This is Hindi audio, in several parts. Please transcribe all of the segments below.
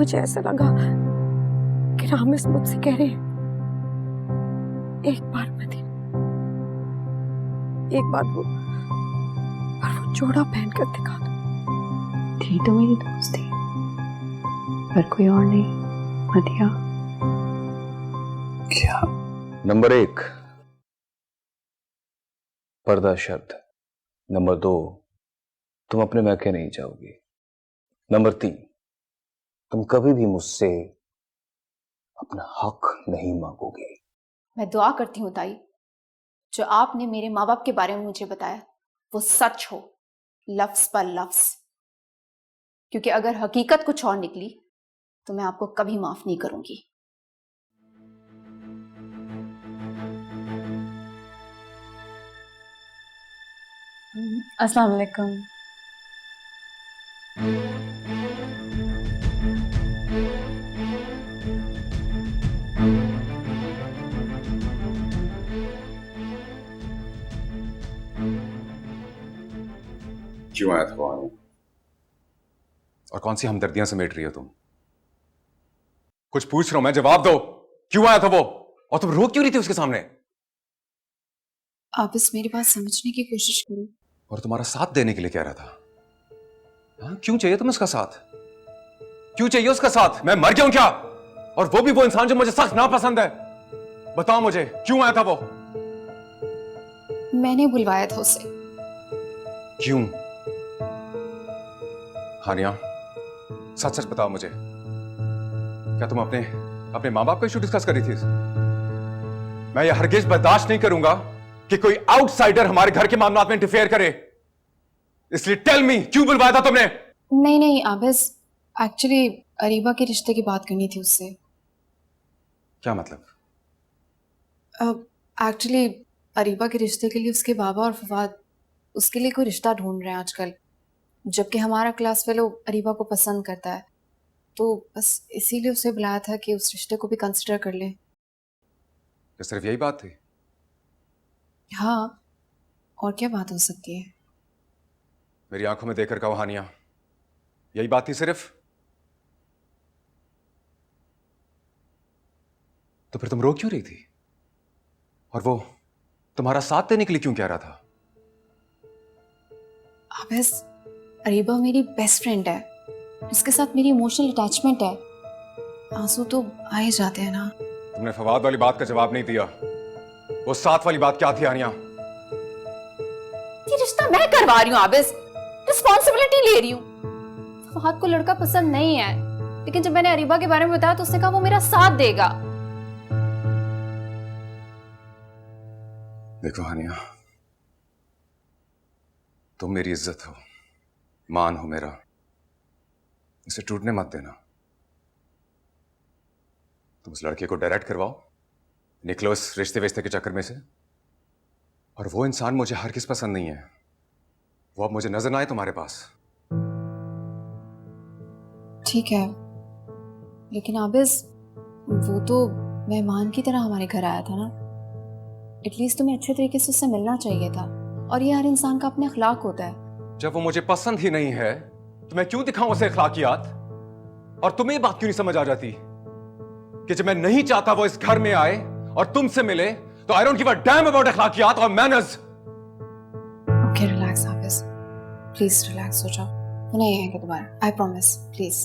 मुझे ऐसा लगा कि रामिस मुझसे कह रहे हैं, एक बार मदीना, एक बार वो जोड़ा पहनकर दिखा दो। थी तो मेरी दोस्ती, पर कोई और नहीं। मदिया क्या? नंबर 1 पर्दा शर्त। नंबर 2 तुम अपने मैके नहीं जाओगी। नंबर 3 तुम कभी भी मुझसे अपना हक नहीं मांगोगे। मैं दुआ करती हूँ ताई, जो आपने मेरे माँ बाप के बारे में मुझे बताया वो सच हो, लफ्ज पर लफ्ज, क्योंकि अगर हकीकत कुछ और निकली तो मैं आपको कभी माफ नहीं करूंगी। अस्सलाम वालेकुम। क्यों आया था वहां? और कौन सी हमदर्दियां समेट रही हो तुम? कुछ पूछ रहा हूं मैं, जवाब दो। क्यों आया था वो? और तुम रो क्यों रही थी उसके सामने? आप इस मेरी बात समझने की कोशिश करो। और तुम्हारा साथ देने के लिए कह रहा था। हाँ, क्यों चाहिए तुम्हें उसका साथ? क्यों चाहिए उसका साथ? मैं मर गया हूं क्या? और वो भी वो इंसान जो मुझे सख्त नापसंद है। बताओ मुझे, क्यों आया था वो? मैंने बुलवाया था उसे। क्यों? हानिया, सच सच बताओ मुझे, क्या तुम अपने माँ बाप का इशू डिस्कस कर रही थी? मैं ये हरगिज बर्दाश्त नहीं करूंगा कि कोई आउटसाइडर हमारे घर के मामलात में इंटरफेयर करे। इसलिए टेल मी, क्यों बुलवाया था तुमने? नहीं आबिस, एक्चुअली अरीबा के रिश्ते की बात करनी थी उससे। क्या मतलब? एक्चुअली अरीबा के रिश्ते के लिए उसके बाबा और फवाद उसके लिए कोई रिश्ता ढूंढ रहे हैं आजकल, जबकि हमारा क्लास फेलो अरीबा को पसंद करता है, तो बस इसीलिए उसे बुलाया था कि उस रिश्ते को भी कंसिडर कर लें। क्या सिर्फ यही बात थी? हाँ, और क्या बात हो सकती है? मेरी आंखों में देखकर कहो हानिया, यही बात थी सिर्फ? तो फिर तुम रो क्यों रही थी? और वो तुम्हारा साथ देने के लिए क्यों कह रहा था? आबिस, अरीबा मेरी बेस्ट फ्रेंड है, उसके साथ मेरी इमोशनल अटैचमेंट है। आंसू तो आ ही जाते हैं ना। तुमने फवाद वाली बात का जवाब नहीं दिया। वो साथ वाली बात क्या थी हानिया? ये रिश्ता मैं करवा रही हूँ आबिस, रिस्पॉन्सिबिलिटी ले रही हूँ। फवाद को लड़का पसंद नहीं है, लेकिन जब मैंने अरीबा के बारे में बताया तो उसने कहा वो मेरा साथ देगा। देखो हानिया, तुम मेरी इज्जत हो, मान हो मेरा, इसे टूटने मत देना। तुम उस लड़के को डायरेक्ट करवाओ, निकलो इस रिश्ते विश्ते के चक्कर में से। और वो इंसान मुझे हर किस पसंद नहीं है, वो अब मुझे नजर ना आए तुम्हारे पास। ठीक है, लेकिन आबिस वो तो मेहमान की तरह हमारे घर आया था ना, एटलीस्ट तुम्हें अच्छे तरीके से उससे मिलना चाहिए था। और ये हर इंसान का अपने अखलाक होता है। जब वो मुझे पसंद ही नहीं है तो मैं क्यों दिखाऊं उसे अखलाकियात? और तुम्हें ये बात क्यों नहीं समझ आ जाती कि जब मैं नहीं चाहता वो इस घर में आए और तुमसे मिले तो I don't give a damn about अखलाकियात और manners. Okay relax Abis, please relax हो जाओ। वो नहीं आएगा दोबारा, आई प्रॉमिस, प्लीज।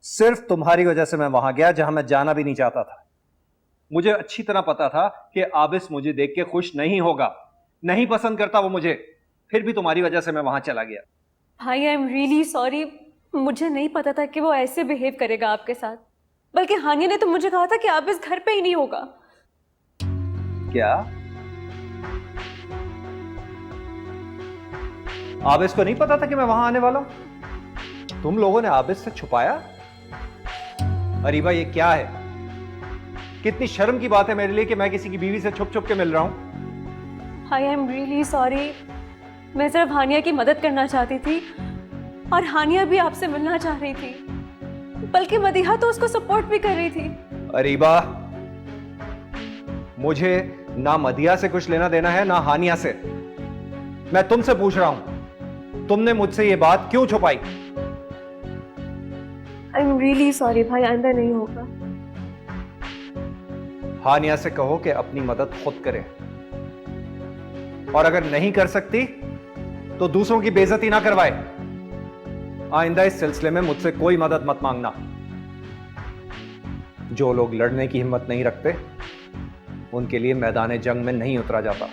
सिर्फ तुम्हारी वजह से मैं वहां गया जहां मैं जाना भी नहीं चाहता था। मुझे अच्छी तरह पता था कि आबिस मुझे देख के खुश नहीं होगा, नहीं पसंद करता वो मुझे, फिर भी तुम्हारी वजह से मैं वहां चला गया। भाई आई एम रियली सॉरी, मुझे नहीं पता था कि वो ऐसे बिहेव करेगा आपके साथ। बल्कि हानिया ने तो मुझे कहा था कि आप इस घर पे ही नहीं होगा। क्या आबिस को नहीं पता था कि मैं वहां आने वाला हूं? तुम लोगों ने आबिस से छुपाया? अरीबा ये क्या है? कितनी शर्म की बात है मेरे लिए कि मैं किसी की बीवी से छुप छुप के मिल रहा हूं। आई एम रियली सॉरी, मैं सिर्फ हानिया की मदद करना चाहती थी और हानिया भी आपसे मिलना चाह रही थी, बल्कि मदीहा तो उसको सपोर्ट भी कर रही थी। अरीबा, मुझे ना मदिया से कुछ लेना देना है ना हानिया से। मैं तुमसे पूछ रहा हूं, तुमने मुझसे ये बात क्यों छुपाई? आई एम रियली सॉरी भाई, आइंदा नहीं होगा। हानिया से कहो कि अपनी मदद खुद करे, और अगर नहीं कर सकती तो दूसरों की बेइज्जती ना करवाए। आइंदा इस सिलसिले में मुझसे कोई मदद मत मांगना। जो लोग लड़ने की हिम्मत नहीं रखते उनके लिए मैदान जंग में नहीं उतरा जाता।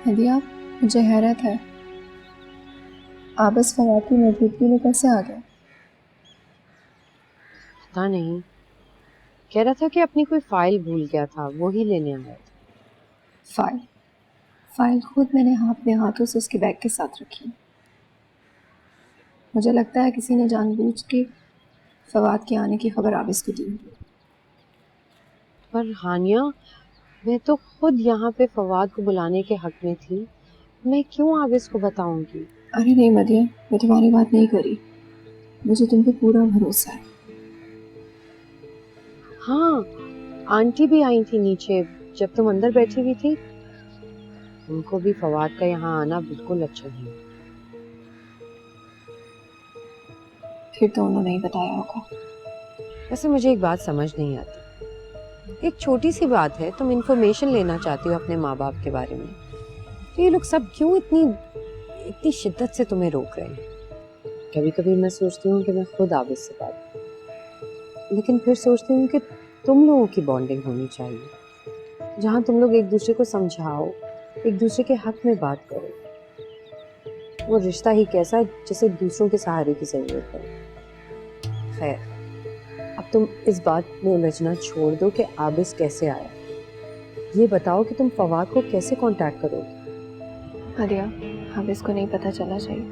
हदिया, मुझे हैरत है, आप इस फवाद की मौजूदगी में कैसे आ गए? पता नहीं, कह रहा था कि अपनी कोई फाइल भूल गया था, वो ही लेने आया था। फाइल खुद मैंने अपने हाथों से उसके बैग के साथ रखी। मुझे लगता है किसी ने जानबूझ के फवाद के आने की खबर आबिस को दी। पर हानिया, मैं तो खुद यहाँ पे फवाद को बुलाने के हक में थी, मैं क्यों आबिस को बताऊंगी? अरे नहीं मदिया, मैं तुम्हारी बात नहीं करी, मुझे तुम पे पूरा भरोसा है। हाँ, आंटी भी आई थी नीचे जब तुम अंदर बैठी हुई थी। उनको भी फवाद का यहाँ आना बिल्कुल अच्छा नहीं। फिर तो उन्होंने नहीं बताया होगा। वैसे मुझे एक बात समझ नहीं आती, एक छोटी सी बात है, तुम इन्फॉर्मेशन लेना चाहती हो अपने माँ बाप के बारे में, तो ये लोग सब क्यों इतनी शिद्दत से तुम्हें रोक रहे हैं? कभी कभी मैं सोचती हूँ कि मैं खुद आबिस से बात करूं, लेकिन फिर सोचती हूँ कि तुम लोगों की बॉन्डिंग होनी चाहिए, जहाँ तुम लोग एक दूसरे को समझाओ, एक दूसरे के हक में बात करो। वो रिश्ता ही कैसा जिसे दूसरों के सहारे की जरूरत है। खैर, अब तुम इस बात में उलझना छोड़ दो कि आबिस कैसे आया। ये बताओ कि तुम फवाद को कैसे कांटेक्ट करोगे? हदिया, आबिस को नहीं पता चलना चाहिए,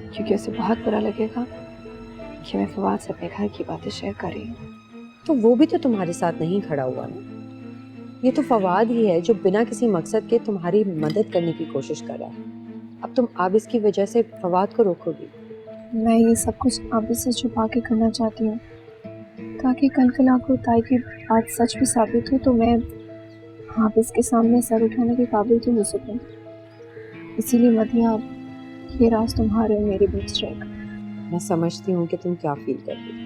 क्योंकि उसे बहुत बुरा लगेगा कि मैं फवाद से अपने घर की बातें शेयर कर रही हूँ। तो वो भी तो तुम्हारे साथ नहीं खड़ा हुआ ना। ये तो फवाद ही है जो बिना किसी मकसद के तुम्हारी मदद करने की कोशिश कर रहा है। अब तुम आबिस की वजह से फवाद को रोकोगी? मैं ये सब कुछ आबिस से छुपा के करना चाहती हूँ, ताकि कल कल को ताई की बात सच भी साबित हो तो मैं आबिस के सामने सर उठाने के काबिल तो हो सकूँ। इसीलिए मदिया, ये राज तुम्हारे और मेरे बीच रहेगा। मैं समझती हूँ कि तुम क्या फील कर रही हो,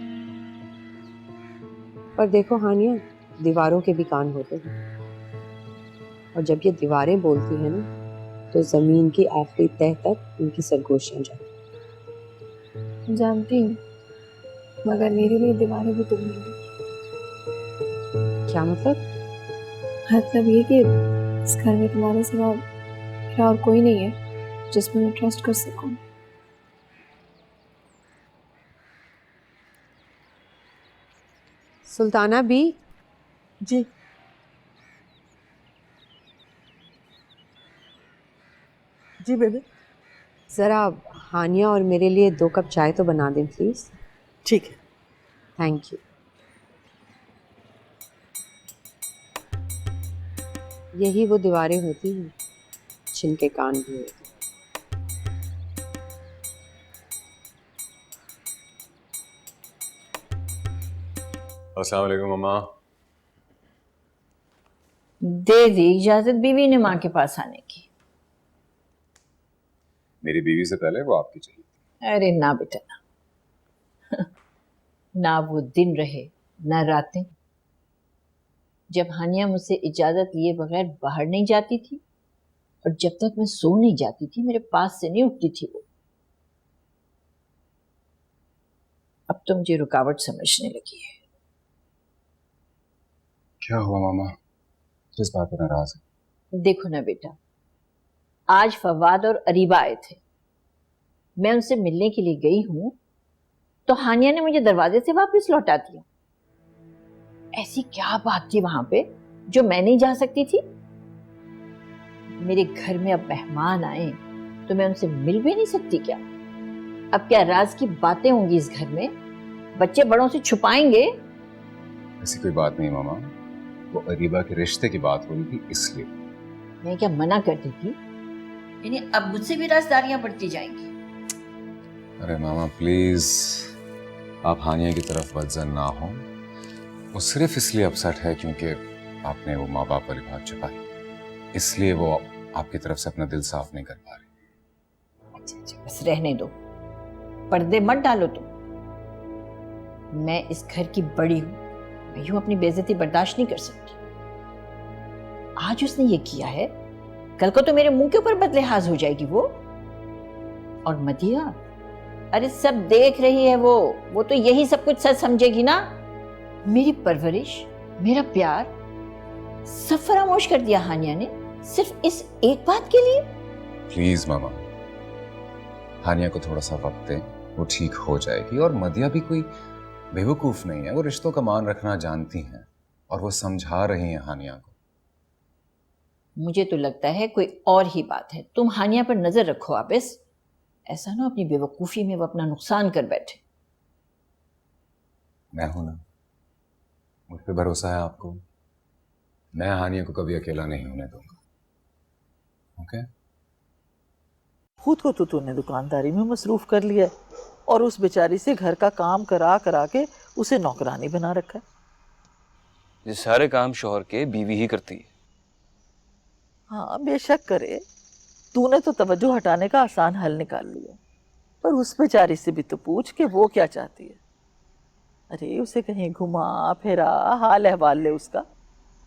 पर देखो हानिया, दीवारों के भी कान होते हैं, और जब ये दीवारें बोलती हैं ना, तो जमीन की आखिरी तह तक उनकी सरगोशियां जाती। जानती हूँ, मगर मेरे लिए दीवारें भी तुम ही हो। क्या मतलब? मतलब ये कि इस घर में तुम्हारे सिवा मेरा और कोई नहीं है जिसमें मैं ट्रस्ट कर सकूं। सुल्ताना भी? जी जी बेबी, जरा हानिया और मेरे लिए 2 कप चाय तो बना दें प्लीज। ठीक है। Thank you. यही वो दीवारें होती हैं जिनके कान भी होते हैं। अस्सलाम वालेकुम मम्मा। दे दी इजाजत बीवी ने माँ के पास आने की। मेरी बीवी से पहले वो आपकी चाहिए। अरे ना बेटा ना, ना वो दिन रहे ना रातें जब हानिया मुझसे इजाजत लिए बगैर बाहर नहीं जाती थी, और जब तक मैं सो नहीं जाती थी मेरे पास से नहीं उठती थी वो। अब तो मुझे रुकावट समझने लगी है। क्या हुआ मामा, किस बात पर नाराज है? देखो ना बेटा, आज फवाद और अरीबा आए थे, मैं उनसे मिलने के लिए गई हूं तो हानिया ने मुझे दरवाजे से वापस लौटा दिया। ऐसी क्या बात थी वहां पे जो मैं नहीं जा सकती थी? मेरे घर में अब मेहमान आए तो मैं उनसे मिल भी नहीं सकती क्या? अब क्या राज की बातें होंगी इस घर में? बच्चे बड़ों से छुपाएंगे? ऐसी कोई बात नहीं मामा, वो अरीबा के रिश्ते की बात हो रही थी इसलिए। मैं क्या मना करती थी? यानी अब मुझसे भी राजदारियां बढ़ती जाएंगी। अरे मामा प्लीज, आप हानिया की तरफ बदजन ना हो। वो सिर्फ इसलिए अपसेट है क्योंकि आपने वो माँ बाप वाली बात छुपाई, इसलिए वो आपकी तरफ से अपना दिल साफ नहीं कर पा रही। अच्छा, बस रहने दो, पर्दे मत डालो तुम। मैं इस घर की बड़ी हूं, मैं यूं अपनी बेइज्जती बर्दाश्त नहीं कर सकती। आज उसने ये किया है, कल को तो मेरे मुंह के ऊपर बदलिहाज हो जाएगी वो। और मदिया, अरे सब देख रही है वो तो यही सब कुछ सच समझेगी ना। मेरी परवरिश, मेरा प्यार सब फरामोश कर दिया हानिया ने, सिर्फ इस एक बात के लिए। प्लीज मामा, हानिया को थोड़ा सा वक्त दें, वो ठीक हो जाएगी। और मदिया भी कोई बेवकूफ नहीं है, वो रिश्तों का मान रखना जानती हैं और वो समझा रही हैं हानिया को। मुझे तो लगता है कोई और ही बात है। तुम हानिया पर नजर रखो आबिस, ऐसा ना अपनी बेवकूफी में वो अपना नुकसान कर बैठे। मैं हूं ना, मुझ पे भरोसा है आपको। मैं हानिया को कभी अकेला नहीं होने दूंगा। ओके? खुद को तो तूने दुकानदारी में मसरूफ कर लिया है और उस बेचारी से घर का काम करा करा के उसे नौकरानी बना रखा है। ये सारे काम शौहर के बीवी ही करती है। हाँ बेशक करे, तूने तो तवज्जो हटाने का आसान हल निकाल लिया, पर उस बेचारी से भी तो पूछ के वो क्या चाहती है। अरे उसे कहीं घुमा फिरा, हाल अहवाल ले उसका।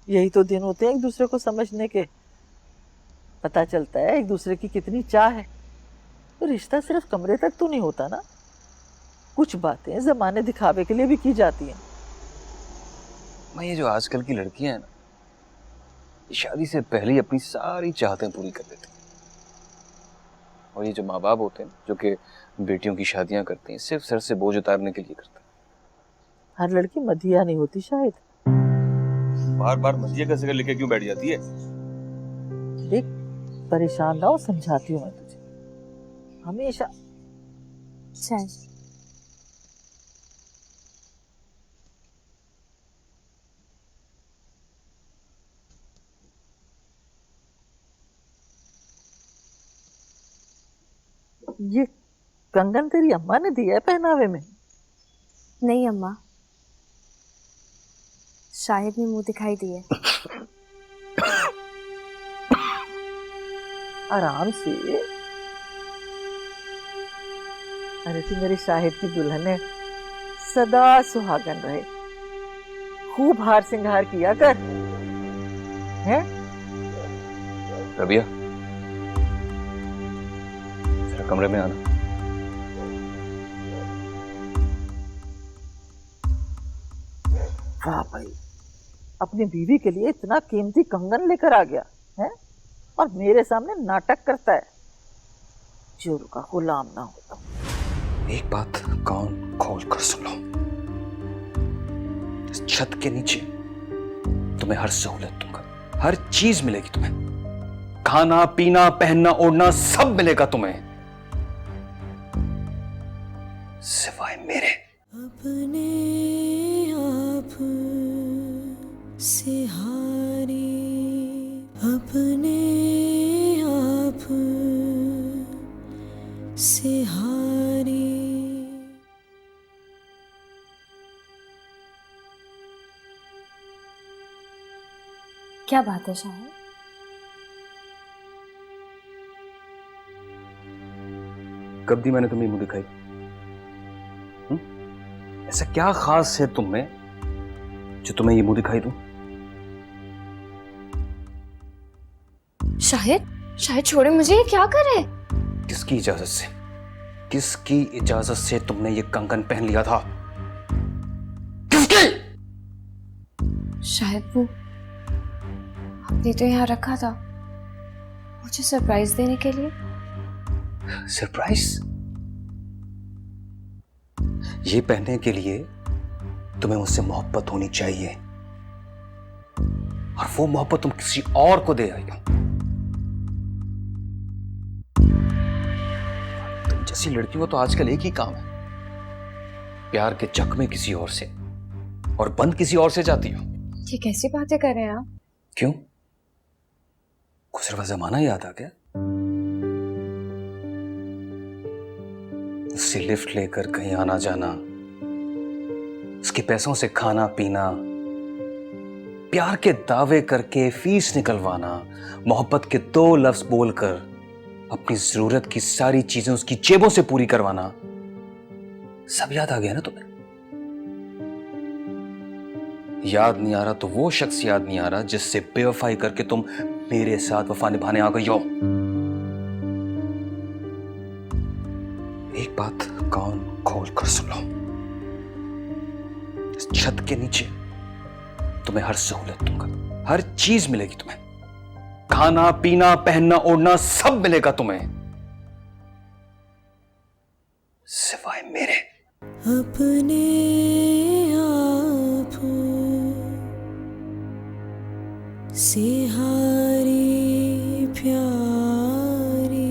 यही तो दिन होते हैं एक दूसरे को समझने के, पता चलता है एक दूसरे की कितनी चाह है। तो रिश्ता सिर्फ कमरे तक तो नहीं होता ना, कुछ बातें जमाने दिखावे के लिए भी की जाती हैं। मैं ये जो आजकल की लड़कियां हैं ना, ये शादी से पहले ही अपनी सारी चाहतें पूरी कर लेती हैं। और ये जो माँ बाप होते हैं जो कि बेटियों की शादियां करते हैं, सिर्फ सर से बोझ उतारने के लिए करते हैं। हर लड़की मदिया नहीं होती शायद। बार बार मदिया का जिक्र लेके क्यों बैठ जाती है? देख, परेशान ना हो, समझाती हूँ मैं तुझे। हमेशा ये कंगन तेरी अम्मा ने दिया है पहनावे में? नहीं अम्मा, शाहिद ने मुंह दिखाई दिए। आराम से। अरे तू मेरे शाहिद की दुल्हन है, सदा सुहागन रहे, खूब हार सिंगार किया कर। हैं? रबिया, जरा कमरे में आना। वाह भाई, अपनी बीवी के लिए इतना कीमती कंगन लेकर आ गया है और मेरे सामने नाटक करता है। जोर का गुलाम ना होता। एक बात कान खोल कर सुन लो, इस छत के नीचे तुम्हें हर सहूलत दूंगा, हर चीज मिलेगी तुम्हें। खाना पीना पहनना ओढ़ना सब मिलेगा तुम्हें, सिवाय मेरे। अपने आप से हारी, अपने आप से हारी। क्या बात है शाहिद? कब दी मैंने तुम्हें मुंह दिखाई? ऐसा क्या खास है तुम में जो तुम्हें ये मुंह दिखाई दूं? शाहिद, शाहिद छोड़े मुझे, ये क्या कर रहे? किसकी इजाजत से, किसकी इजाजत से तुमने ये कंगन पहन लिया था? किसकी? शायद वो आपने तो यहाँ रखा था मुझे सरप्राइज देने के लिए। सरप्राइज? ये पहनने के लिए तुम्हें मुझसे मोहब्बत होनी चाहिए, और वो मोहब्बत तुम किसी और को दे आई हो। तुम जैसी लड़कियों को तो आजकल एक ही काम है, प्यार के चकमे किसी और से और बंद किसी और से जाती हो। ये कैसी बातें कर रहे हैं आप? क्यों? गुजरा हुआ जमाना याद आ गया? टैक्सी लिफ्ट लेकर कहीं आना जाना, उसके पैसों से खाना पीना, प्यार के दावे करके फीस निकलवाना, मोहब्बत के 2 लफ्ज बोलकर अपनी जरूरत की सारी चीजें उसकी जेबों से पूरी करवाना, सब याद आ गया ना तुम्हें? याद नहीं आ रहा तो वो शख्स याद नहीं आ रहा जिससे बेवफाई करके तुम मेरे साथ वफा निभाने आ गई हो। एक बात कान खोल कर सुन लो, इस छत के नीचे तुम्हें हर सहूलत दूंगा, हर चीज मिलेगी तुम्हें, खाना पीना पहनना ओढ़ना सब मिलेगा तुम्हें, सिवाय मेरे। अपने आप से हारी प्यारी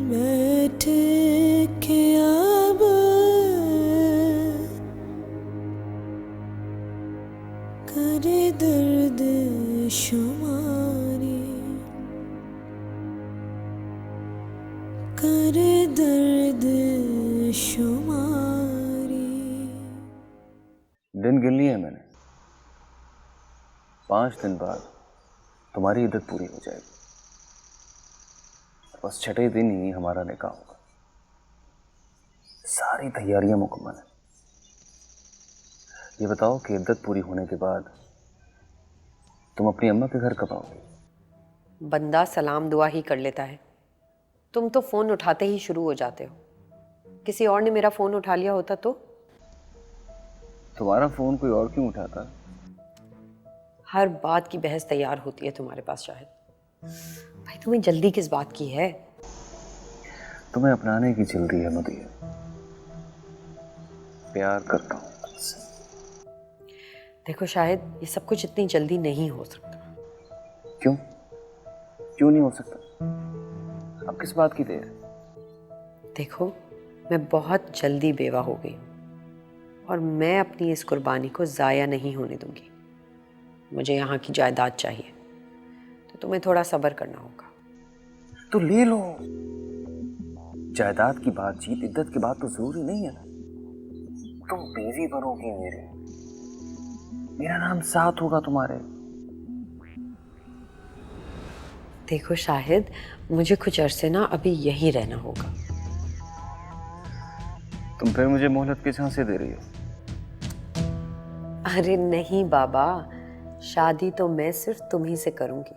बैठ के अब करे दर्द शुमारी, करे दर्द शुमारी। दिन गिन लिए मैंने, 5 दिन बाद तुम्हारी इद्दत पूरी हो जाएगी, बस 6ठे दिन ही हमारा निकाह होगा। सारी तैयारियां मुकम्मल है। ये बताओ कि इद्दत पूरी होने के बाद तुम अपनी अम्मा के घर कब आओगे? बंदा सलाम दुआ ही कर लेता है, तुम तो फोन उठाते ही शुरू हो जाते हो। किसी और ने मेरा फोन उठा लिया होता तो? तुम्हारा फोन कोई और क्यों उठाता? हर बात की बहस तैयार होती है तुम्हारे पास शाहिद। भाई तुम्हें जल्दी किस बात की है? तुम्हें अपनाने की जल्दी है मदिया, प्यार करता हूं तुमसे। देखो शाहिद, ये सब कुछ इतनी जल्दी नहीं हो सकता। क्यों क्यों नहीं हो सकता? अब किस बात की देर? देखो, मैं बहुत जल्दी बेवा हो गई और मैं अपनी इस कुर्बानी को ज़ाया नहीं होने दूंगी। मुझे यहाँ की जायदाद चाहिए, तो तुम्हें थोड़ा सब्र करना होगा। तो ले लो। जायदाद की बातचीत इद्दत की बात तो जरूरी नहीं है ना। तुम बीवी बनोगी मेरी, मेरा नाम साथ होगा तुम्हारे। देखो शाहिद, मुझे कुछ अरसे ना अभी यहीं रहना होगा। तुम फिर मुझे मोहलत के झांसे दे रही हो? अरे नहीं बाबा, शादी तो मैं सिर्फ तुम्ही से करूंगी,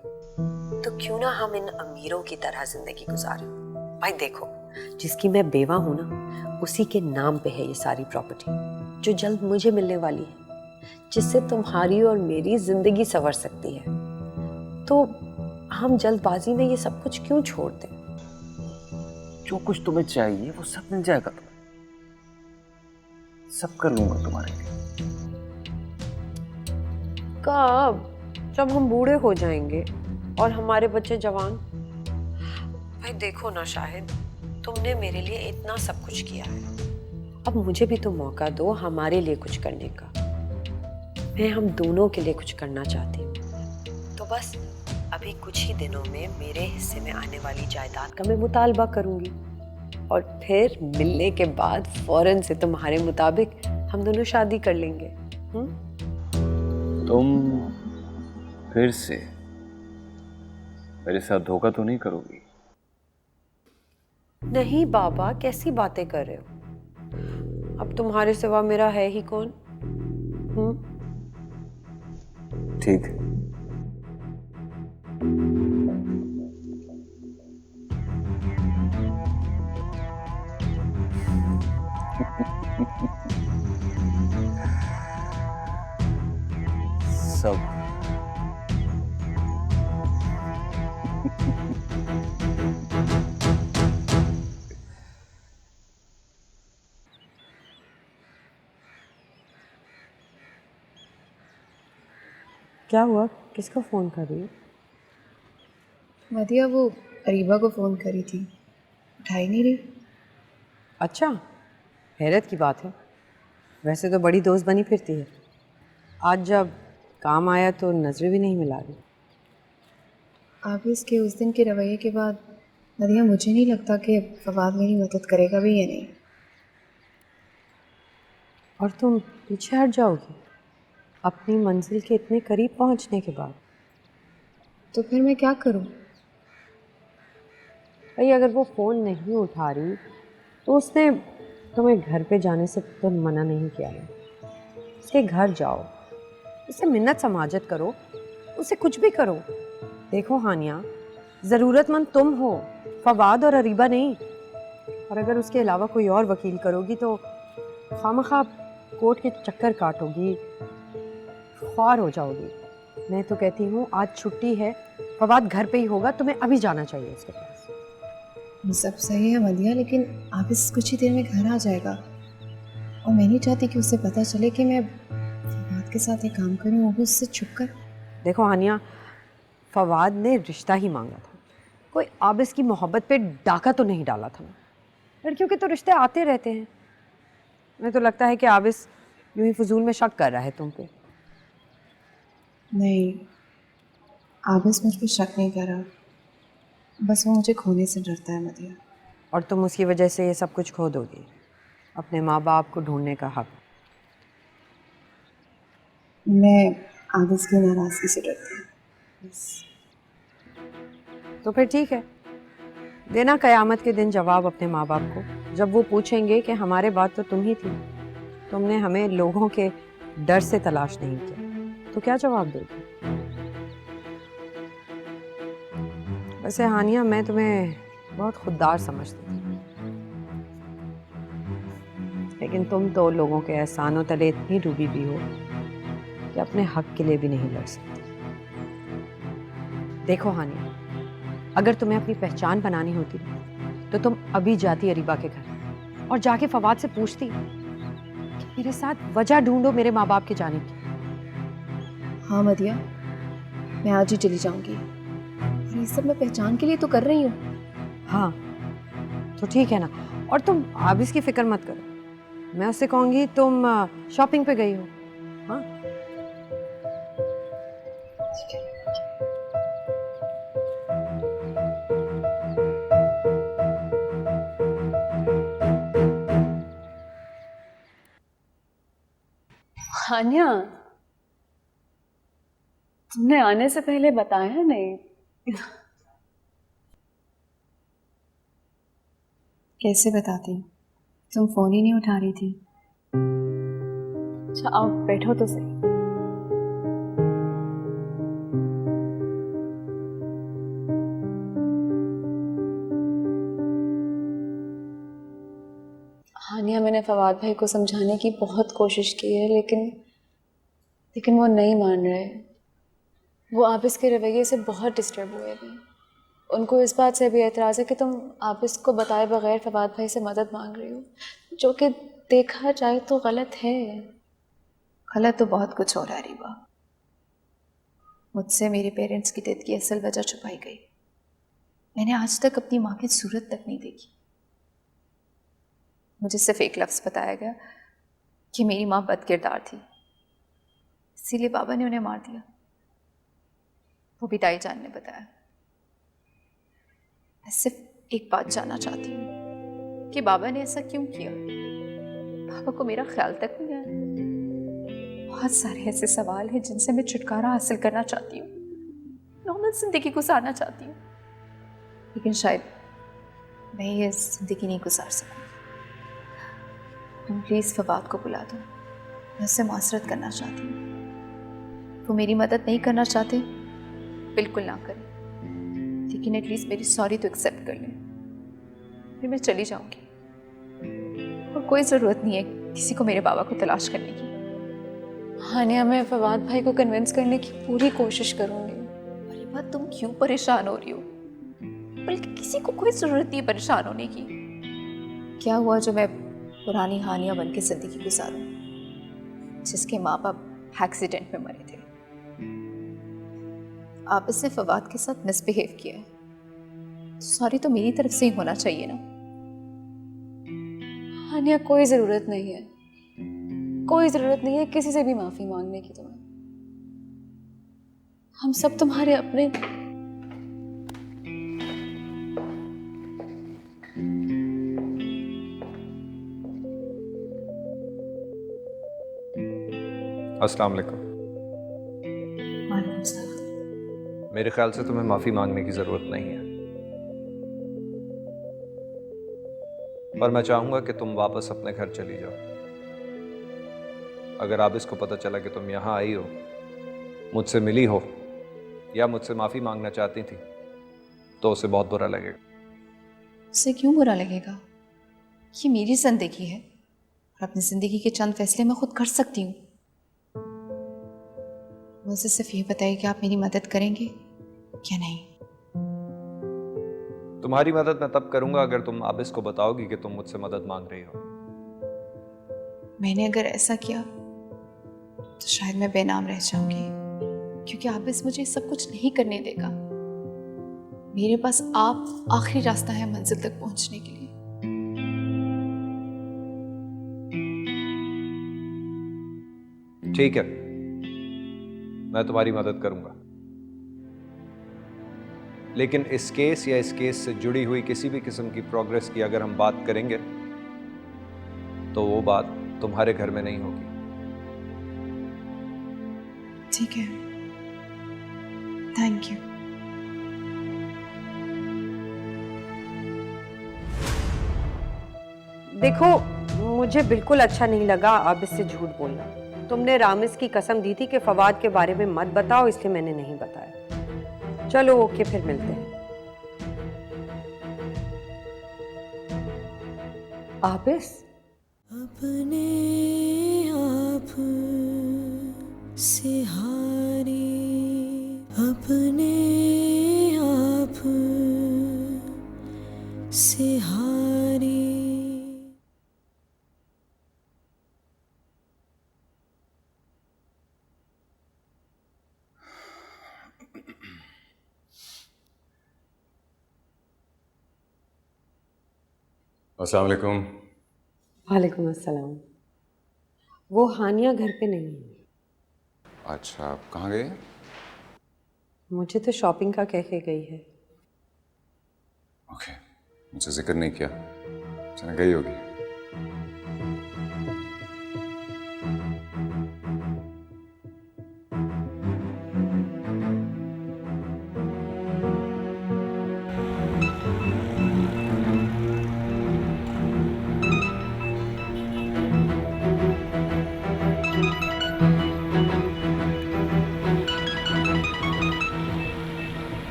तो क्यों ना हम इन अमीरों की तरह जिंदगी गुजारें। भाई देखो, जिसकी मैं बेवा हूं ना, उसी के नाम पे है ये सारी प्रॉपर्टी जो जल्द मुझे मिलने वाली है, जिससे तुम्हारी और मेरी जिंदगी संवर सकती है। तो हम जल्दबाजी में ये सब कुछ क्यों छोड़ दें? जो कुछ तुम्हें चाहिए वो सब मिल जाएगा तुम्हें, सब कर लूंगा तुम्हारे लिए। कब? जब हम बूढ़े हो जाएंगे और हमारे बच्चे जवान। भाई देखो ना शाहिद, तुमने मेरे लिए इतना सब कुछ किया है, अब मुझे भी तो मौका दो हमारे लिए कुछ करने का। मैं हम दोनों के लिए कुछ करना चाहती हूँ। तो बस अभी कुछ ही दिनों में मेरे हिस्से में आने वाली जायदाद का मैं मुतालबा करूंगी और फिर मिलने के बाद फौरन से तुम्हारे मुताबिक हम दोनों शादी कर लेंगे। तुम फिर से मेरे साथ धोखा तो नहीं करोगी? नहीं बाबा, कैसी बातें कर रहे हो? अब तुम्हारे सिवा मेरा है ही कौन? ठीक है। सब क्या हुआ? किसको फोन कर रही हो? मदिया वो अरीबा को फ़ोन करी थी, उठाई नहीं रही। अच्छा, हैरत की बात है। वैसे तो बड़ी दोस्त बनी फिरती है, आज जब काम आया तो नजरें भी नहीं मिला रही। आप इसके उस दिन के रवैये के बाद मरिया, मुझे नहीं लगता कि फवाद मेरी मदद करेगा भी या नहीं। और तुम पीछे हट जाओगी अपनी मंजिल के इतने करीब पहुंचने के बाद? तो फिर मैं क्या करूं? भाई अगर वो फ़ोन नहीं उठा रही तो उसने तुम्हें घर पे जाने से तो मना नहीं किया है। उसके घर जाओ, उससे मिन्नत समाजत करो, उसे कुछ भी करो। देखो हानिया, ज़रूरतमंद तुम हो, फवाद और अरीबा नहीं। और अगर उसके अलावा कोई और वकील करोगी तो खामखा कोर्ट के चक्कर काटोगी, ख्वार हो जाओगी। मैं तो कहती हूँ आज छुट्टी है, फवाद घर पे ही होगा, तुम्हें अभी जाना चाहिए उसके पास। सब सही है मदिया, लेकिन आप इस कुछ ही देर में घर आ जाएगा और मैं नहीं चाहती कि उसे पता चले कि मैं फवाद के साथ ये काम करूँ, वो भी उससे छुप कर। देखो हानिया, फवाद ने रिश्ता ही मांगा था, कोई आबिस की मोहब्बत पे डाका तो नहीं डाला था। लड़कियों के तो रिश्ते आते रहते हैं। मुझे तो लगता है कि आबिस यूं ही फजूल में शक कर रहा है तुम पे। नहीं, आबिस मुझ पर शक नहीं कर रहा, बस वो मुझे खोने से डरता है मदिया। और तुम उसकी वजह से ये सब कुछ खो दोगी, अपने माँ बाप को ढूंढने का हक। मैं आबिस की नाराज़गी से डरती हूँ बस। तो फिर ठीक है, देना क़यामत के दिन जवाब अपने माँ बाप को, जब वो पूछेंगे कि हमारे बाद तो तुम ही थी, तुमने हमें लोगों के डर से तलाश नहीं किया, तो क्या जवाब दोगे? वैसे हानिया, मैं तुम्हें बहुत खुददार समझती थी, लेकिन तुम तो लोगों के एहसानों तले इतनी डूबी भी हो कि अपने हक के लिए भी नहीं लड़ सकती। देखो हानिया, अगर तुम्हें अपनी पहचान बनानी होती तो तुम अभी जाती अरीबा के घर और जाके फवाद से पूछती कि मेरे साथ वजह ढूंढो मेरे माँ बाप के जाने की। हाँ मदिया, मैं आज ही चली जाऊंगी। और ये सब मैं पहचान के लिए तो कर रही हूँ। हाँ तो ठीक है ना। और तुम आबिस की फिक्र मत करो, मैं उससे कहूँगी तुम शॉपिंग पे गई हो। हाँ हानिया, तुमने आने से पहले बताया नहीं। कैसे बताती? तुम फोन ही नहीं उठा रही थी। अच्छा आओ बैठो तो सही। हानिया, मैंने फवाद भाई को समझाने की बहुत कोशिश की है, लेकिन वो नहीं मान रहे। वो आबिस के रवैये से बहुत डिस्टर्ब हुए हैं। उनको इस बात से भी एतराज़ है कि तुम आबिस को बताए बगैर फवाद भाई से मदद मांग रही हो, जो कि देखा जाए तो गलत है। गलत तो बहुत कुछ हो रहा है रीवा। मुझसे मेरे पेरेंट्स की डेथ की असल वजह छुपाई गई। मैंने आज तक अपनी माँ की सूरत तक नहीं देखी। मुझे सिर्फ एक लफ्ज़ बताया गया कि मेरी माँ बदकिरदार थी, इसीलिए बाबा ने उन्हें मार दिया। वो भी ताई जान ने बताया। मैं सिर्फ एक बात जानना चाहती हूँ कि बाबा ने ऐसा क्यों किया। बाबा को मेरा ख्याल तक नहीं आया। बहुत सारे ऐसे सवाल हैं जिनसे मैं छुटकारा हासिल करना चाहती हूँ, नॉर्मल जिंदगी गुजारना चाहती हूँ, लेकिन शायद मैं ये जिंदगी नहीं गुजार सकूँ। तुम प्लीज़ फवाद को बुला दो, मैं उससे मासरत करना चाहती हूँ। वो मेरी मदद नहीं करना चाहते, बिल्कुल ना करें, लेकिन एटलीस्ट मेरी सॉरी तो एक्सेप्ट कर लें, फिर मैं चली जाऊंगी। और कोई ज़रूरत नहीं है किसी को मेरे बाबा को तलाश करने की। हानिया, मैं फवाद भाई को कन्विंस करने की पूरी कोशिश करूंगी। अरे बात, तुम क्यों परेशान हो रही हो? बल्कि किसी को कोई ज़रूरत नहीं है परेशान होने की। क्या हुआ जो मैं पुरानी हानिया बन के जिंदगी गुजारूं, जिसके माँ बाप एक्सीडेंट में मरे थे। आप इसने फवाद के साथ मिसबिहेव किया है, सॉरी तो मेरी तरफ से ही होना चाहिए ना। हानिया, कोई ज़रूरत नहीं है, कोई ज़रूरत नहीं है किसी से भी माफ़ी मांगने की। तुम्हें, हम सब तुम्हारे अपने। अस्सलाम वालेकुम। मेरे ख्याल से तुम्हें माफी मांगने की जरूरत नहीं है, पर मैं चाहूंगा कि तुम वापस अपने घर चली जाओ। अगर आबिस को पता चला कि तुम यहां आई हो, मुझसे मिली हो या मुझसे माफी मांगना चाहती थी, तो उसे बहुत बुरा लगेगा। उसे क्यों बुरा लगेगा? ये मेरी जिंदगी है और अपनी जिंदगी के चंद फैसले मैं खुद कर सकती हूँ। मुझे सिर्फ ये बताइए कि आप मेरी मदद करेंगे या नहीं। तुम्हारी मदद मैं तब करूंगा अगर तुम आबिस को बताओगी कि तुम मुझसे मदद मांग रही हो। मैंने अगर ऐसा किया तो शायद मैं बेनाम रह जाऊंगी, क्योंकि आबिस मुझे सब कुछ नहीं करने देगा। मेरे पास आप आखिरी रास्ता है मंजिल तक पहुंचने के लिए। ठीक है, मैं तुम्हारी मदद करूंगा, लेकिन इस केस या इस केस से जुड़ी हुई किसी भी किस्म की प्रोग्रेस की अगर हम बात करेंगे तो वो बात तुम्हारे घर में नहीं होगी। ठीक है, थैंक यू। देखो, मुझे बिल्कुल अच्छा नहीं लगा आबिस से झूठ बोलना। तुमने रामिस की कसम दी थी कि फवाद के बारे में मत बताओ, इसलिए मैंने नहीं बताया। चलो ओके, फिर मिलते हैं। आबिस, अपने आप से हारी, अपने आप से हारी। अस्सलाम वालेकुम। वालेकुम अस्सलाम। वो हानिया घर पे नहीं है। अच्छा, आप कहाँ गए? मुझे तो शॉपिंग का कह के गई है। ओके, मुझसे जिक्र नहीं किया, चला गई होगी।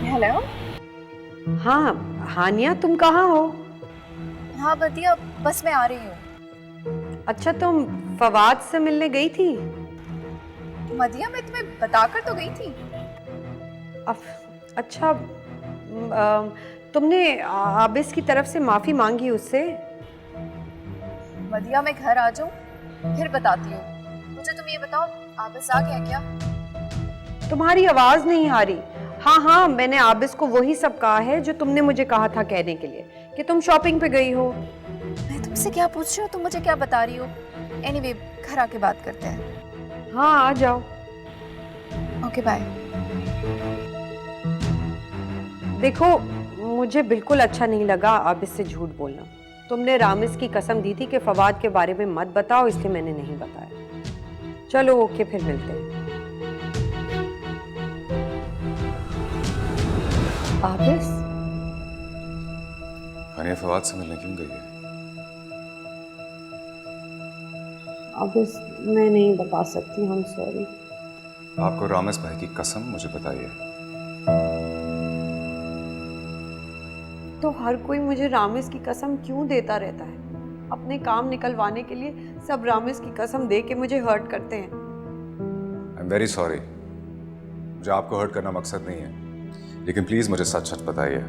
हेलो। हाँ हानिया, तुम कहाँ हो? हाँ बदिया, बस मैं आ रही हूँ। अच्छा, तुम फवाद से मिलने गई थी? मदिया, मैं तुम्हें बताकर तो गई थी। अच्छा, तुमने आबिस की तरफ से माफी मांगी उससे? मदिया, मैं घर आ जाऊँ फिर बताती हूँ। मुझे तुम ये बताओ, आबिस आ गया क्या? तुम्हारी आवाज नहीं आ रही। हाँ हाँ, मैंने आबिस को वही सब कहा है जो तुमने मुझे कहा था कहने के लिए, कि तुम शॉपिंग पे गई हो। मैं तुमसे क्या पूछ रही हूँ, तुम मुझे क्या बता रही हो? एनीवे, घर आके बात करते हैं। हाँ आ जाओ। Okay bye. देखो, मुझे बिल्कुल अच्छा नहीं लगा आबिस से झूठ बोलना। तुमने रामिस की कसम दी थी कि फवाद के बारे में मत बताओ, इसलिए मैंने नहीं बताया। चलो ओके, फिर मिलते हैं। आबिस, हानिया फवाद से मिलने क्यों गई है? आबिस, मैं नहीं बता सकती, हम सॉरी। आपको रामिस भाई की कसम मुझे बताइए। तो हर कोई मुझे रामिस की कसम क्यों देता रहता है? अपने काम निकलवाने के लिए सब रामिस की कसम दे के मुझे हर्ट करते हैं। आई एम वेरी सॉरी, मुझे आपको हर्ट करना मकसद नहीं है, लेकिन प्लीज मुझे सच सच बताइए,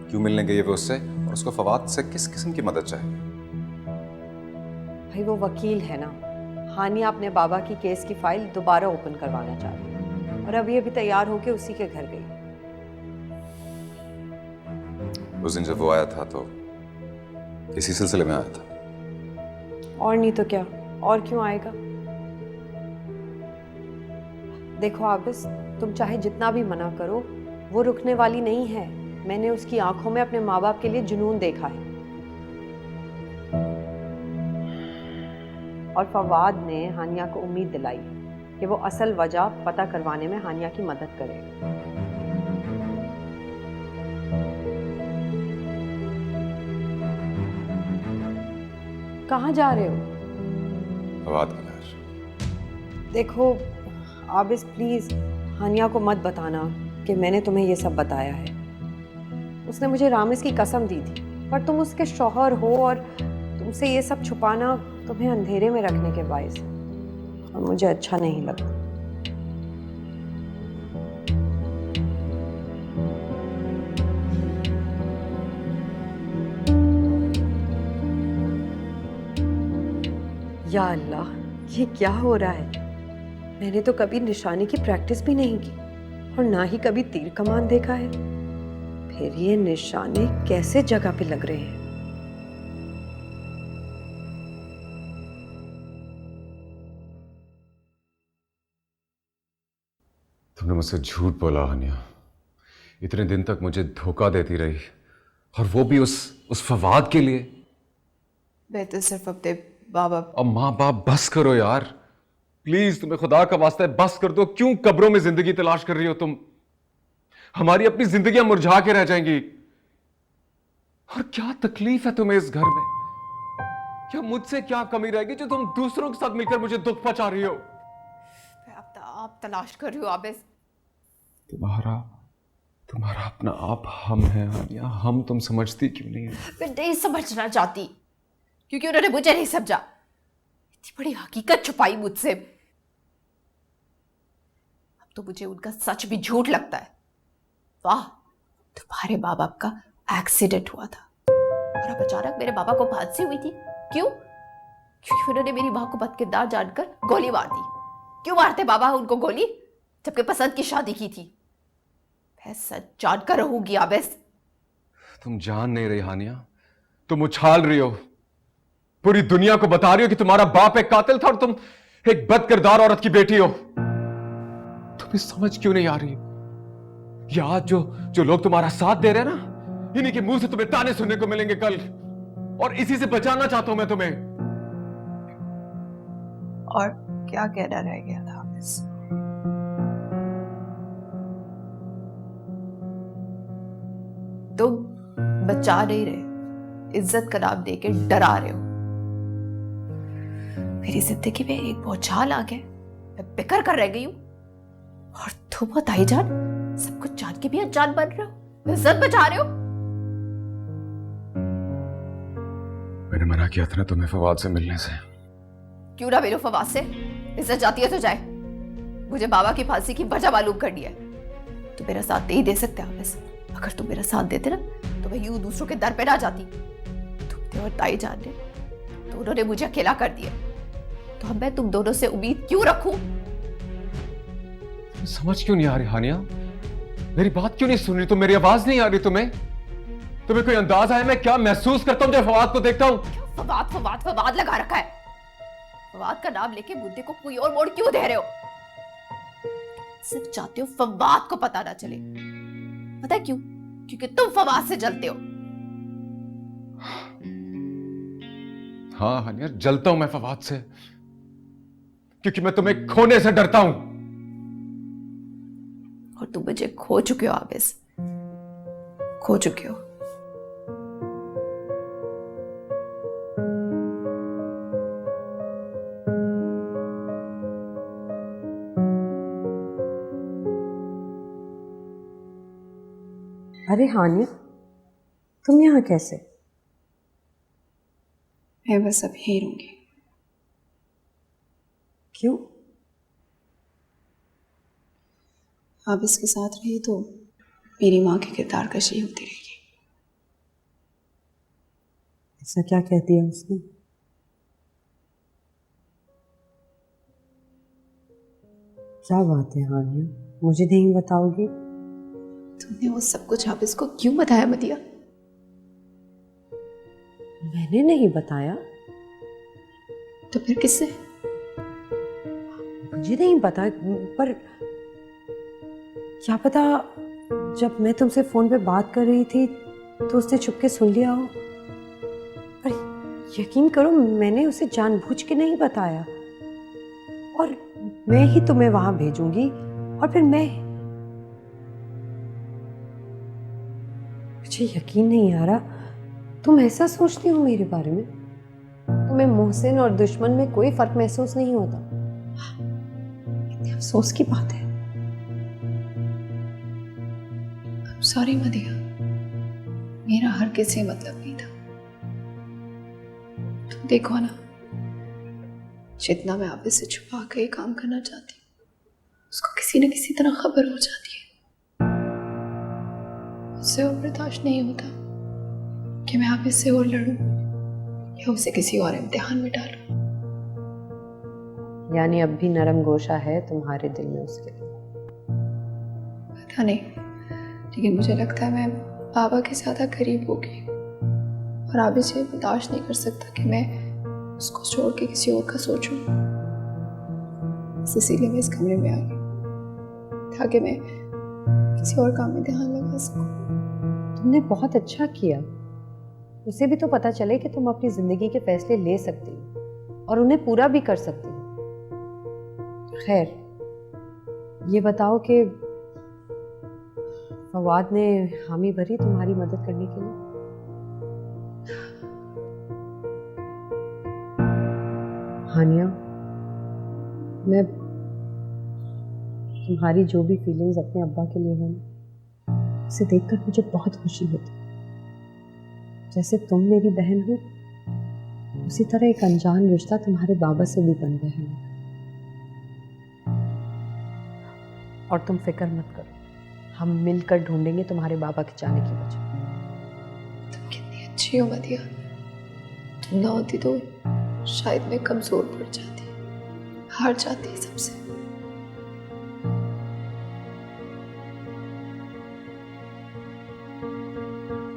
क्यों मिलने गई है वो उससे, और उसको फवाद से किस किस्म की मदद चाहिए? भाई वो वकील है ना, हानिया अपने बाबा की केस की फाइल दोबारा ओपन करवाना चाहती है और अभी अभी तैयार होके उसी के घर गई। उस दिन जब वो आया था तो इसी सिलसिले में आया था। और नहीं तो क्या, और क्यों आएगा? देखो आबिस, तुम चाहे जितना भी मना करो, वो रुकने वाली नहीं है। मैंने उसकी आंखों में अपने माँ बाप के लिए जुनून देखा है। और फवाद ने हानिया को उम्मीद दिलाई कि वो असल वजह पता करवाने में हानिया की मदद करेगा। कहाँ जा रहे हो? फवाद का लाश। देखो आबिस, प्लीज हानिया को मत बताना कि मैंने तुम्हें ये सब बताया है। उसने मुझे रामिस की कसम दी थी, पर तुम उसके शौहर हो और तुमसे ये सब छुपाना तुम्हें अंधेरे में रखने के बायस है, और मुझे अच्छा नहीं लगता। या अल्लाह, ये क्या हो रहा है? मैंने तो कभी निशाने की प्रैक्टिस भी नहीं की और ना ही कभी तीर कमान देखा है, फिर ये निशाने कैसे जगह पे लग रहे हैं? तुमने मुझसे झूठ बोला हानिया। इतने दिन तक मुझे धोखा देती रही, और वो भी उस फवाद के लिए। मैं तो सिर्फ अपने बाबा। अब माँ बाप बस करो यार, प्लीज, तुम्हें खुदा का वास्ता है बस कर दो। क्यों कब्रों में जिंदगी तलाश कर रही हो तुम? हमारी अपनी जिंदगियां मुरझा के रह जाएंगी। और क्या तकलीफ है तुम्हें इस घर में? क्या मुझसे क्या कमी रहेगी जो तुम दूसरों के साथ मिलकर मुझे दुख पहुंचा रही हो? मैं आप तलाश कर रही हूँ आबिस। तुम्हारा अपना आप हम है हानिया, हम तुम समझती क्यों नहीं है? मैं नहीं समझना चाहती, क्योंकि उन्होंने मुझे नहीं समझा। इतनी बड़ी हकीकत छुपाई मुझसे। अब तो मुझे उनका सच भी झूठ लगता है। वाह, तुम्हारे माँ बाप का एक्सीडेंट हुआ था और अब अचानक मेरे बाबा को फांसी हुई थी। क्यों? क्योंकि उन्होंने मेरी माँ को बदकिरदार जानकर गोली मार दी। क्यों मारते बाबा उनको गोली, जबकि पसंद की शादी की थी? मैं सच जानकर रहूंगी आबिस। तुम जान नहीं रही हानिया, तुम उछाल रही हो। पूरी दुनिया को बता रही हो कि तुम्हारा बाप एक कातिल था और तुम एक बदकिरदार औरत की बेटी हो। तुम्हें समझ क्यों नहीं आ रही? ये आज जो लोग तुम्हारा साथ दे रहे हैं ना, इन्हीं के मुंह से तुम्हें ताने सुनने को मिलेंगे कल, और इसी से बचाना चाहता हूं मैं तुम्हें। और क्या कहना रह गया था आबिस? तुम बचा नहीं रहे, इज्जत का नाम देके डरा रहे हो। मेरी जिंदगी में एक बौछार आ गया, मैं बेकार कर रह गई हूं, और तुम और ताईजान सब कुछ जान के भी अनजान बन रहे हो, इज्जत बचा रहे हो। मैंने मना किया था ना तुम्हें फवाद से मिलने से। क्यों ना मिलो फवाद से? इज्जत जाती है तो जाए। मुझे बाबा की फांसी की वजह मालूम करनी है। तुम मेरा साथ नहीं दे सकते आबिस। अगर तुम मेरा साथ देते ना तो मैं यूं दूसरों के दर पे ना जाती। तुमने और ताईजान ने तो उन्होंने मुझे अकेला कर दिया, तो अब मैं तुम दोनों से उम्मीद क्यों रखूं? समझ क्यों नहीं आ रही हानिया? मेरी बात क्यों नहीं सुन रही तुम? मेरी आवाज नहीं आ रही तुम्हें? तुम्हें कोई अंदाजा है मैं क्या महसूस करता हूं जब फवाद को देखता हूं? क्यों फवाद फवाद फवाद लगा रखा है? फवाद का नाम लेके मुद्दे को कोई और मोड़ क्यों दे रहे हो? सिर्फ चाहते हो फवाद को पता ना चले। पता है क्यों? क्योंकि तुम फवाद से जलते हो। हाँ हानिया, जलता हूं मैं फवाद से, क्योंकि मैं तुम्हें खोने से डरता हूं। और तुम मुझे खो चुके हो आबिस, खो चुके हो। अरे हानिया, तुम यहाँ कैसे? मैं बस अब यही रहूंगी। क्यों? आप इसके साथ रही तो मेरी माँ की किरदार कशी होती रहेगी। ऐसा क्या कह दिया उसने? क्या बात है हानिया, मुझे नहीं बताओगी? तुमने वो सब कुछ आप इसको क्यों बताया मदिया? मैंने नहीं बताया। तो फिर किससे? मुझे नहीं पता, पर क्या पता जब मैं तुमसे फोन पे बात कर रही थी तो उसने छुपके सुन लिया हो। पर यकीन करो मैंने उसे जानबूझ के नहीं बताया, और मैं ही तुम्हें वहां भेजूंगी और फिर मुझे यकीन नहीं आ रहा तुम ऐसा सोचती हो मेरे बारे में। तुम्हें मोहसिन और दुश्मन में कोई फर्क महसूस नहीं होता। कितनी अफसोस की बात है। सॉरी मदिया, मेरा हर किसी मतलब नहीं था। तुम देखो ना, जितना मैं आप से छुपा के काम करना चाहती हूँ, उसको किसी न किसी तरह खबर हो जाती है। उससे और बर्दाश्त नहीं होता कि मैं आप इससे और लड़ूं या उसे किसी और इम्तिहान में डालूं। यानी अब भी नरम गोशा है तुम्हारे दिल में उसके लिए? पता नहीं, लेकिन मुझे लगता है मैं बाबा के ज्यादा करीब होगी, और आप इसे बर्दाश्त नहीं कर सकता कि मैं उसको छोड़ के किसी और का सोचूं। इसीलिए मैं इस कमरे में आ गई ताकि मैं किसी और काम में ध्यान लगा सकूं। तुमने बहुत अच्छा किया। उसे भी तो पता चले कि तुम अपनी जिंदगी के फैसले ले सकती हो और उन्हें पूरा भी कर सकती हो। खैर, ये बताओ कि फवाद ने हामी भरी तुम्हारी मदद करने के लिए? हानिया, मैं तुम्हारी जो भी फीलिंग्स अपने अब्बा के लिए हैं, उसे देखकर मुझे बहुत खुशी होती। जैसे तुम मेरी बहन हो, उसी तरह एक अनजान रिश्ता तुम्हारे बाबा से भी बन गया है। और तुम फिक्र मत करो, हम मिलकर ढूंढेंगे तुम्हारे बाबा के जाने की वजह। तुम कितनी अच्छी हो मदिया। तुम ना होती तो शायद मैं कमजोर पड़ जाती, हार जाती सबसे।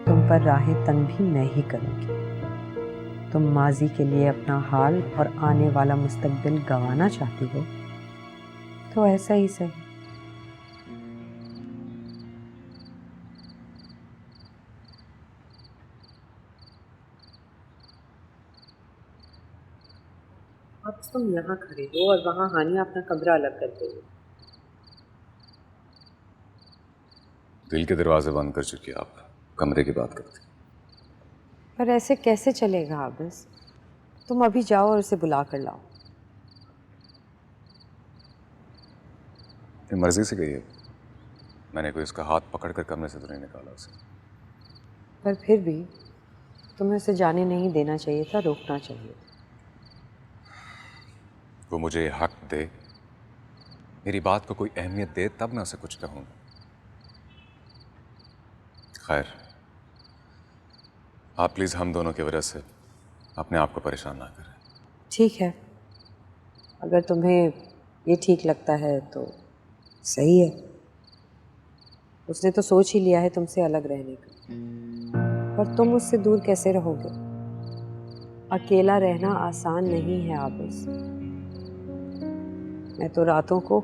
तुम पर राहें तंग भी मैं ही करूंगी। तुम माजी के लिए अपना हाल और आने वाला मुस्तकबिल गंवाना चाहती हो तो ऐसा ही सही। अब तुम यहाँ खड़े हो और वहां हानिया अपना कमरा अलग करते हो। दिल के दरवाजे बंद कर चुकी आप, कमरे की बात करते। पर ऐसे कैसे चलेगा आबिस? तुम अभी जाओ और उसे बुला कर लाओ। अपनी मर्जी से गई है, मैंने कोई उसका हाथ पकड़ कर कमरे से तो नहीं निकाला उसे। पर फिर भी तुम्हें उसे जाने नहीं देना चाहिए था, रोकना चाहिए। वो मुझे हक दे, मेरी बात को कोई अहमियत दे, तब मैं उसे कुछ कहूँगा। खैर, आप प्लीज हम दोनों की वजह से अपने आप को परेशान ना करें। ठीक है, अगर तुम्हें ये ठीक लगता है तो सही है। उसने तो सोच ही लिया है तुमसे अलग रहने का, पर तुम उससे दूर कैसे रहोगे? अकेला रहना आसान नहीं है आबिस। मैं तो रातों को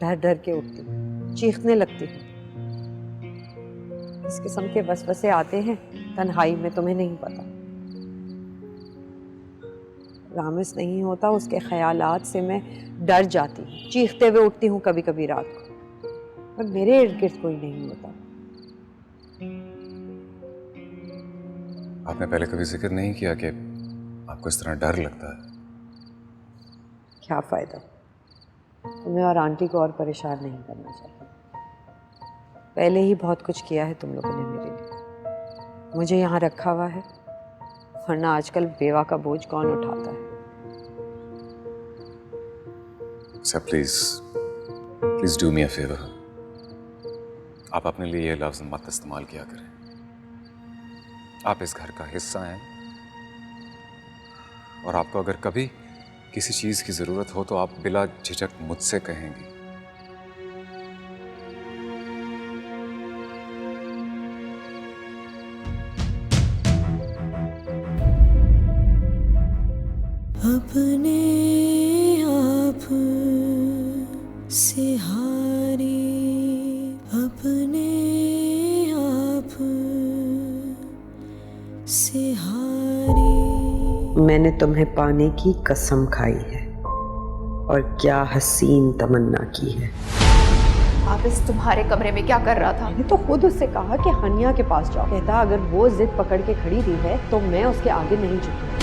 डर डर के उठती हूँ, चीखने लगती हूँ। इस किस्म के वसवसे आते हैं तन्हाई में, तुम्हें नहीं पता। रामिस नहीं होता, उसके ख्यालात से मैं डर जाती हूँ, चीखते हुए उठती हूँ कभी कभी रात को, पर मेरे इर्द गिर्द कोई नहीं होता। आपने पहले कभी जिक्र नहीं किया कि आपको इस तरह डर लगता है। क्या फायदा, तुम्हें और आंटी को और परेशान नहीं करना चाहता। पहले ही बहुत कुछ किया है तुम लोगों ने मेरे लिए। मुझे यहाँ रखा हुआ है, वरना आजकल बेवा का बोझ कौन उठाता है। Sir please please do me a favour. आप अपने लिए ये लफ्ज मत इस्तेमाल किया करें। आप इस घर का हिस्सा हैं, और आपको अगर कभी किसी चीज की जरूरत हो तो आप बिला झिझक मुझसे कहेंगी। अपने आप से हारी, अपने आप से हारी। मैंने तुम्हें पाने की कसम खाई है और क्या हसीन तमन्ना की है। आप इस तुम्हारे कमरे में क्या कर रहा था? मैंने तो खुद उससे कहा कि हानिया के पास जाओ। कहता अगर वो जिद पकड़ के खड़ी हुई है तो मैं उसके आगे नहीं झुकूंगी।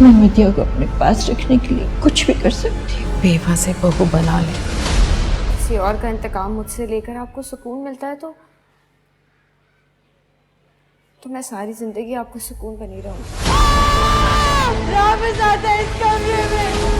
मैं मितिया को अपने पास रखने के लिए कुछ भी कर सकती हूँ। बेवा से बहू बना ले। किसी और का इंतकाम मुझसे लेकर आपको सुकून मिलता है तो मैं सारी जिंदगी आपको सुकून बनी रहूंगी। राबिस आता है इस कमरे में।